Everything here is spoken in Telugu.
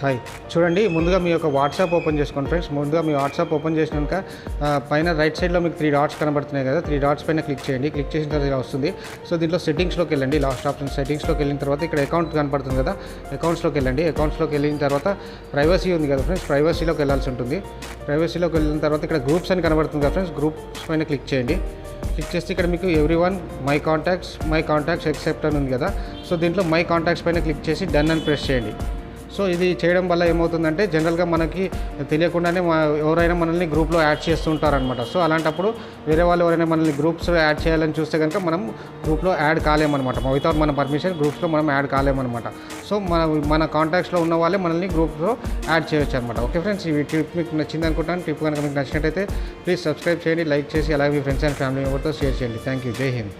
హాయ్ చూడండి, ముందుగా మీ యొక్క వాట్సాప్ ఓపెన్ చేసుకోండి ఫ్రెండ్స్. ముందుగా మీ వాట్సాప్ ఓపెన్ చేసినాక పైన రైట్ సైడ్లో మీకు 3 డాట్స్ కనబడుతున్నాయి కదా, 3 డాట్స్ పైన క్లిక్ చేయండి. క్లిక్ చేసిన తర్వాత ఇలా వస్తుంది. సో దీంట్లో సెట్టింగ్స్లోకి వెళ్ళండి. లాస్ట్ ఆప్షన్ సెట్టింగ్స్లోకి వెళ్ళిన తర్వాత ఇక్కడ అకౌంట్ కనపడుతుంది కదా, అకౌంట్స్లోకి వెళ్ళండి. అకౌంట్స్లోకి వెళ్ళిన తర్వాత ప్రైవసీ ఉంది కదా ఫ్రెండ్స్, ప్రైవసీలోకి వెళ్ళాల్సి ఉంటుంది. ప్రైవసీలోకి వెళ్ళిన తర్వాత ఇక్కడ గ్రూప్స్ అని కనబడుతుంది కదా ఫ్రెండ్స్, గ్రూప్స్ పైన క్లిక్ చేయండి. క్లిక్ చేస్తే ఇక్కడ మీకు ఎవ్రీవన్, మై కాంటాక్ట్స్ ఎక్సెప్ట్ అని ఉంది కదా. సో దీంట్లో మై కాంటాక్ట్స్ పైన క్లిక్ చేసి డన్ అని ప్రెస్ చేయండి. సో ఇది చేయడం వల్ల ఏమవుతుందంటే జనరల్గా మనకి తెలియకుండానే ఎవరైనా మనల్ని గ్రూప్లో యాడ్ చేస్తుంటారనమాట. సో అలాంటప్పుడు వేరే వాళ్ళు ఎవరైనా మనల్ని గ్రూప్స్లో యాడ్ చేయాలని చూస్తే కనుక మనం గ్రూప్లో యాడ్ కాలేమన్నమాట. వితౌట్ మన పర్మిషన్ గ్రూప్స్లో మనం యాడ్ కాలేమన్నమాట. సో మన కాంటాక్ట్స్లో ఉన్న వాళ్ళే మనల్ని గ్రూప్లో యాడ్ చేయొచ్చు అనమాట. ఓకే ఫ్రెండ్స్, ఈ టిప్ మీకు నచ్చింది అనుకుంటాను. టిప్ కనుక మీకు నచ్చినట్టయితే ప్లీజ్ సబ్స్క్రైబ్ చేయండి, లైక్ చేసి అలాగే మీ ఫ్రెండ్స్ అండ్ ఫ్యామిలీ మెంబర్తో షేర్ చేయండి. Thank you. జై హింద్.